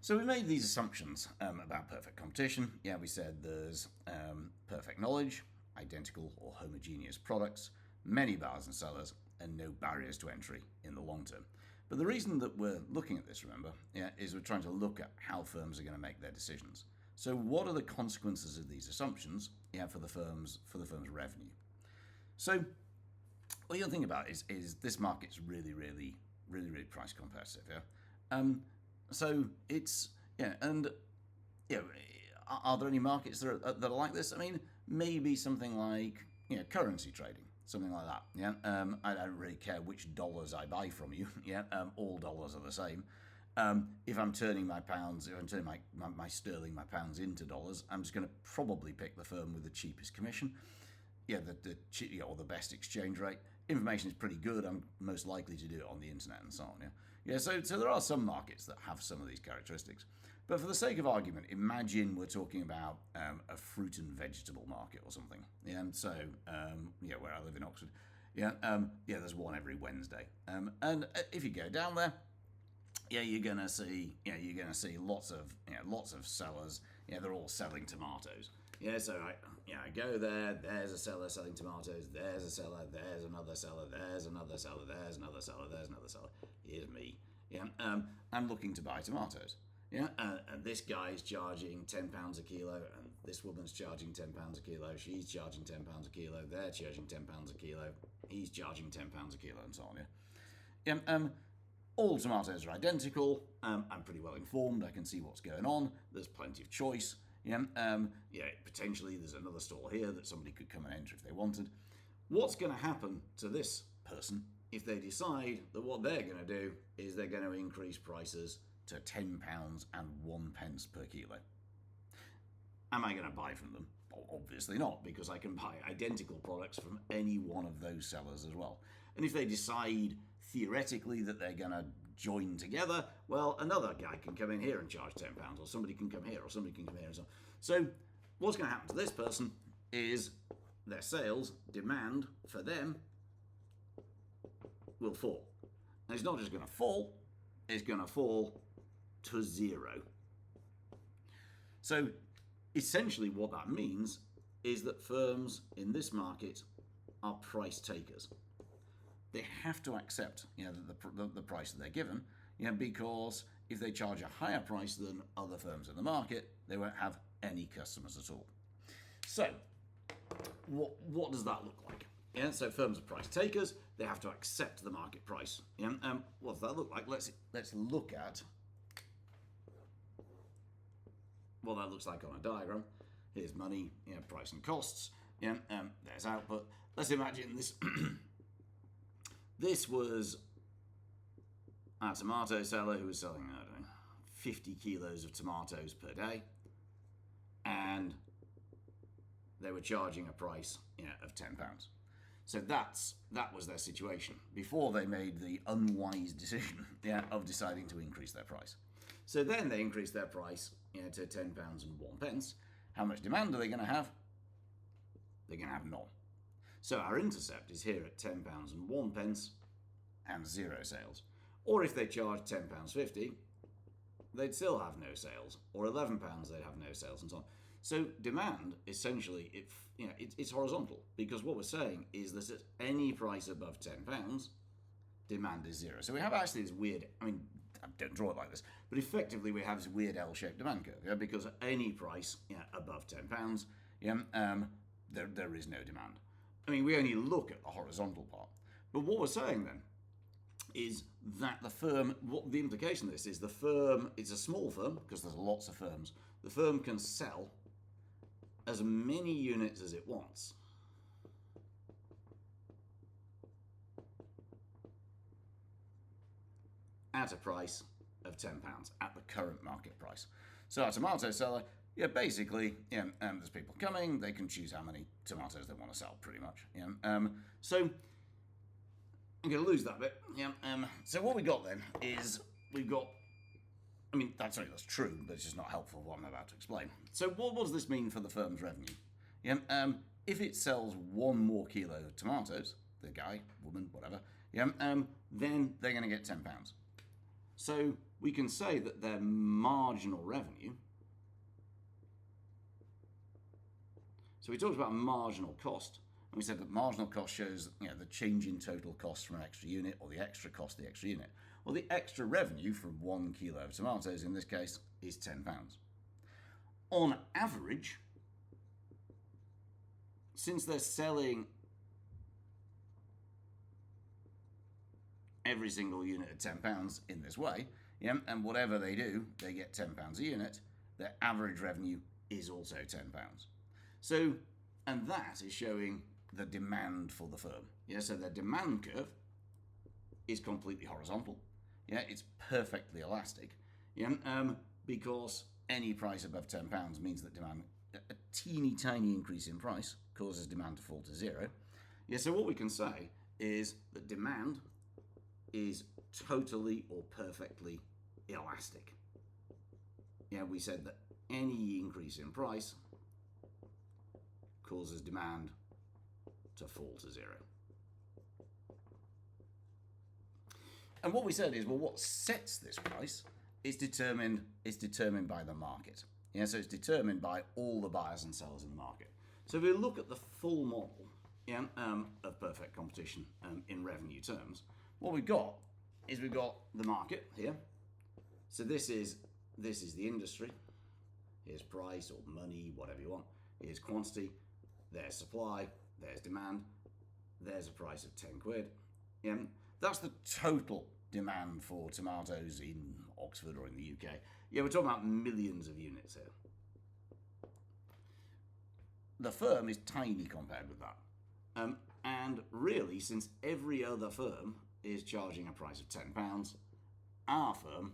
So we made these assumptions about perfect competition. Yeah, we said there's perfect knowledge, identical or homogeneous products, many buyers and sellers, and no barriers to entry in the long term. But the reason that we're looking at this, remember, is we're trying to look at how firms are going to make their decisions. So what are the consequences of these assumptions for the firm's revenue? So what you'll think about is this market's really price competitive. So it's are there any markets that are like this? I mean, maybe something like currency trading, something like that. I don't really care which dollars I buy from you. All dollars are the same. If I'm turning my pounds, if I'm turning my sterling, my pounds into dollars, I'm just going to probably pick the firm with the cheapest commission. Or the best exchange rate. Information is pretty good. I'm most likely to do it on the internet and so on. So there are some markets that have some of these characteristics. But for the sake of argument, imagine we're talking about a fruit and vegetable market or something. Where I live in Oxford. There's one every Wednesday. And if you go down there, you're gonna see lots of sellers. They're all selling tomatoes. So I go there, there's a seller selling tomatoes, there's a seller, there's another seller, there's another seller, there's another seller, there's another seller. Here's me. I'm looking to buy tomatoes. And this guy's charging £10 a kilo, and this woman's charging £10 a kilo, she's charging £10 a kilo, they're charging £10 a kilo, he's charging £10 a kilo, and so on. All tomatoes are identical. I'm pretty well informed. I can see what's going on. There's plenty of choice. Potentially there's another stall here that somebody could come and enter if they wanted. What's going to happen to this person if they decide that what they're going to do is they're going to increase prices to £10 and 1 pence per kilo? Am I going to buy from them? Obviously not, because I can buy identical products from any one of those sellers as well. And if they decide theoretically that they're going to join together, well, another guy can come in here and charge £10, or somebody can come here, or somebody can come here, and so on. So what's going to happen to this person is their sales demand for them will fall. And it's not just going to fall, it's going to fall to zero. So essentially what that means is that firms in this market are price takers. They have to accept the price that they're given, because if they charge a higher price than other firms in the market, they won't have any customers at all. So what does that look like? So firms are price takers. They have to accept the market price. What does that look like? Let's look at what that looks like on a diagram. Here's money, price and costs. There's output. Let's imagine this. This was a tomato seller who was selling, 50 kilos of tomatoes per day, and they were charging a price, of £10. So that was their situation before they made the unwise decision, of deciding to increase their price. So then they increased their price, to £10 and 1 pence. How much demand are they going to have? They're going to have none. So our intercept is here at £10 and 1 pence and 0 sales. Or if they charge £10.50, they'd still have no sales. Or £11, they'd have no sales, and so on. So demand, essentially, it's horizontal, because what we're saying is that at any price above £10, demand is 0. So we have actually this weird, I don't draw it like this, but effectively we have this weird L-shaped demand curve, because at any price above £10, there is no demand. We only look at the horizontal part. But what we're saying then is that the firm, what the implication of this is, the firm, it's a small firm, because there's lots of firms, the firm can sell as many units as it wants. At a price of £10, at the current market price. So our tomato seller, basically, there's people coming, they can choose how many tomatoes they want to sell, pretty much. So I'm going to lose that bit. So what we got then is we've got, that's true, but it's just not helpful what I'm about to explain. So what does this mean for the firm's revenue? If it sells 1 more kilo of tomatoes, the guy, woman, whatever, then they're going to get £10. So we can say that their marginal revenue, so we talked about marginal cost, and we said that marginal cost shows the change in total cost from an extra unit, or the extra cost of the extra unit. Well, the extra revenue from 1 kilo of tomatoes in this case is £10. On average, since they're selling every single unit at £10 in this way, and whatever they do, they get £10 a unit, their average revenue is also £10. So, and that is showing the demand for the firm. So their demand curve is completely horizontal. It's perfectly elastic. Because any price above £10 means that demand, a teeny tiny increase in price causes demand to fall to zero. So what we can say is that demand is totally or perfectly elastic. We said that any increase in price causes demand to fall to zero. And what we said is, well, what sets this price is determined by the market. So it's determined by all the buyers and sellers in the market. So if we look at the full model of perfect competition in revenue terms, what we've got is we've got the market here. So this is the industry. Here's price or money, whatever you want. Here's quantity. There's supply. There's demand. There's a price of 10 quid. That's the total demand for tomatoes in Oxford or in the UK. We're talking about millions of units here. The firm is tiny compared with that. And really, since every other firm is charging a price of £10, our firm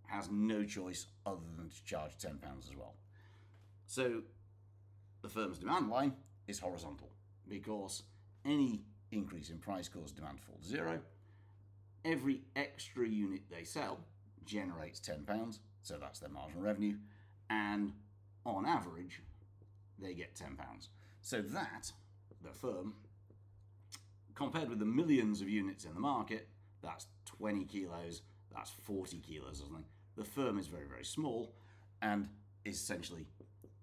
has no choice other than to charge £10 as well. So the firm's demand line is horizontal because any increase in price causes demand to fall to zero. Every extra unit they sell generates £10, so that's their marginal revenue, and on average, they get £10. So that, the firm, compared with the millions of units in the market, that's 20 kilos, that's 40 kilos or something, the firm is very, very small and is essentially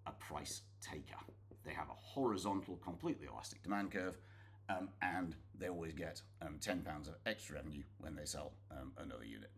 a price taker. They have a horizontal, completely elastic demand curve, and they always get £10 of extra revenue when they sell another unit.